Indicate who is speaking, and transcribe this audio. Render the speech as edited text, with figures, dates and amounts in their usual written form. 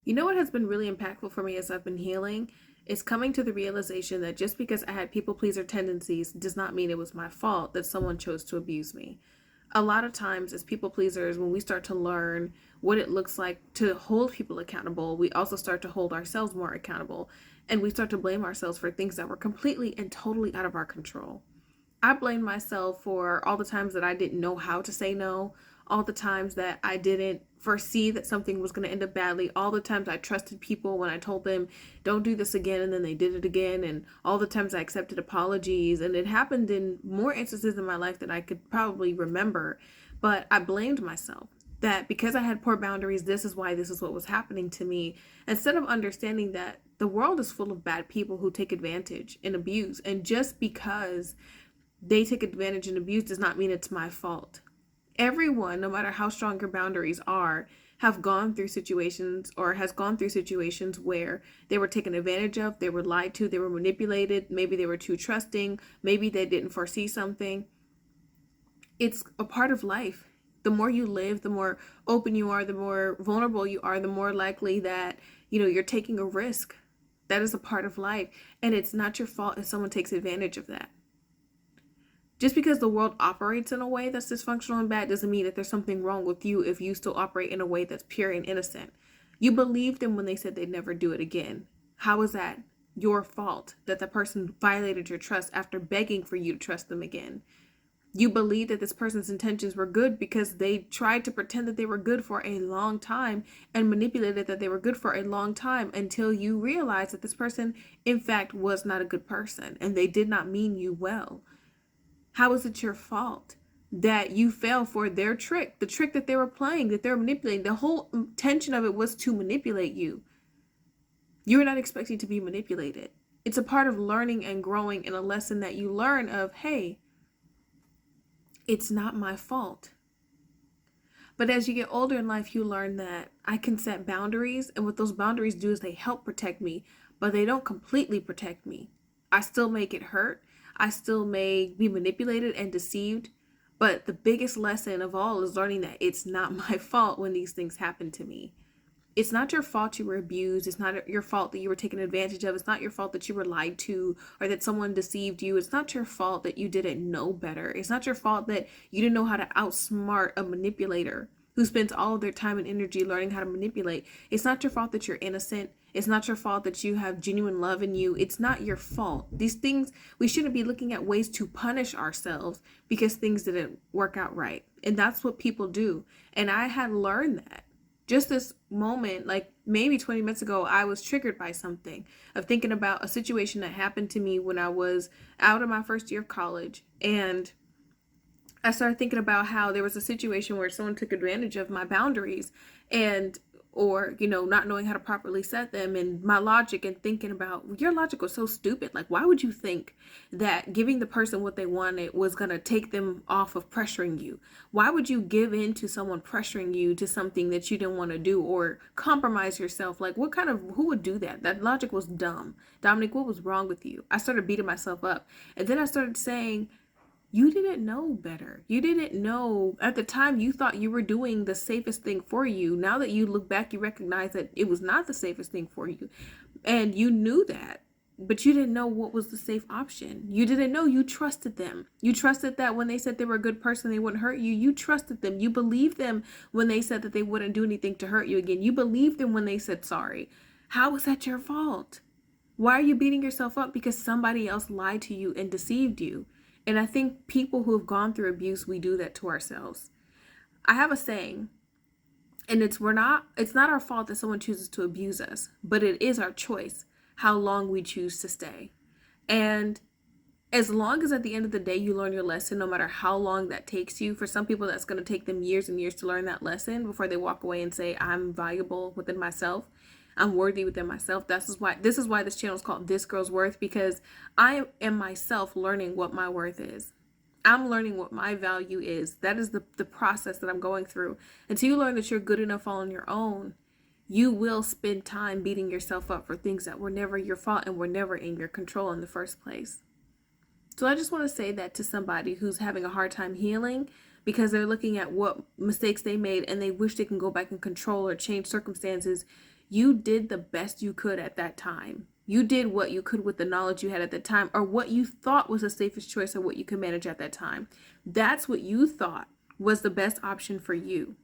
Speaker 1: You know what has been really impactful for me as I've been healing is coming to the realization that just because I had people pleaser tendencies does not mean it was my fault that someone chose to abuse me. A lot of times, as people pleasers, when we start to learn what it looks like to hold people accountable, we also start to hold ourselves more accountable. And we start to blame ourselves for things that were completely and totally out of our control. I blame myself for all the times that I didn't know how to say no, all the times that I didn't foresee that something was going to end up badly, all the times I trusted people when I told them, don't do this again, and then they did it again, and all the times I accepted apologies. And it happened in more instances in my life than I could probably remember. But I blamed myself that because I had poor boundaries, this is why this is what was happening to me. Instead of understanding that the world is full of bad people who take advantage and abuse. And just because they take advantage and abuse does not mean it's my fault. Everyone, no matter how strong your boundaries are, have gone through situations or has gone through situations where they were taken advantage of, they were lied to, they were manipulated, maybe they were too trusting, maybe they didn't foresee something. It's a part of life. The more you live, the more open you are, the more vulnerable you are, the more likely that, you're taking a risk. That is a part of life. And it's not your fault if someone takes advantage of that. Just because the world operates in a way that's dysfunctional and bad doesn't mean that there's something wrong with you if you still operate in a way that's pure and innocent. You believed them when they said they'd never do it again. How is that your fault that the person violated your trust after begging for you to trust them again? You believe that this person's intentions were good because they tried to pretend that they were good for a long time and manipulated that they were good for a long time until you realized that this person, in fact, was not a good person and they did not mean you well. How is it your fault that you fell for their trick, the trick that they were playing, that they're manipulating? The whole intention of it was to manipulate you. You were not expecting to be manipulated. It's a part of learning and growing, and a lesson that you learn of, hey, it's not my fault. But as you get older in life, you learn that I can set boundaries, and what those boundaries do is they help protect me, but they don't completely protect me. I still may get hurt. I still may be manipulated and deceived. But the biggest lesson of all is learning that it's not my fault when these things happen to me. It's not your fault you were abused. It's not your fault that you were taken advantage of. It's not your fault that you were lied to or that someone deceived you. It's not your fault that you didn't know better. It's not your fault that you didn't know how to outsmart a manipulator who spends all of their time and energy learning how to manipulate. It's not your fault that you're innocent. It's not your fault that you have genuine love in you. It's not your fault. These things, we shouldn't be looking at ways to punish ourselves because things didn't work out right. And that's what people do. And I had learned that. Just this moment, like maybe 20 minutes ago, I was triggered by something of thinking about a situation that happened to me when I was out of my first year of college. And I started thinking about how there was a situation where someone took advantage of my boundaries and or not knowing how to properly set them, and my logic and thinking about your logic was so stupid. Like, why would you think that giving the person what they wanted was going to take them off of pressuring you? Why would you give in to someone pressuring you to something that you didn't want to do or compromise yourself? Like, who would do that? That logic was dumb. Dominic, what was wrong with you? I started beating myself up, and then I started saying, you didn't know better. You didn't know at the time. You thought you were doing the safest thing for you. Now that you look back, you recognize that it was not the safest thing for you. And you knew that, but you didn't know what was the safe option. You didn't know. You trusted them. You trusted that when they said they were a good person, they wouldn't hurt you. You trusted them. You believed them when they said that they wouldn't do anything to hurt you again. You believed them when they said sorry. How was that your fault? Why are you beating yourself up because somebody else lied to you and deceived you? And I think people who have gone through abuse, we do that to ourselves. I have a saying, and it's not our fault that someone chooses to abuse us, but it is our choice how long we choose to stay. And as long as at the end of the day you learn your lesson, no matter how long that takes you, for some people that's going to take them years and years to learn that lesson before they walk away and say, I'm valuable within myself. I'm worthy within myself. This is why this channel is called This Girl's Worth, because I am myself learning what my worth is. I'm learning what my value is. That is the process that I'm going through. Until you learn that you're good enough on your own, you will spend time beating yourself up for things that were never your fault and were never in your control in the first place. So I just want to say that to somebody who's having a hard time healing because they're looking at what mistakes they made and they wish they can go back and control or change circumstances. You did the best you could at that time. You did what you could with the knowledge you had at the time, or what you thought was the safest choice, or what you could manage at that time. That's what you thought was the best option for you.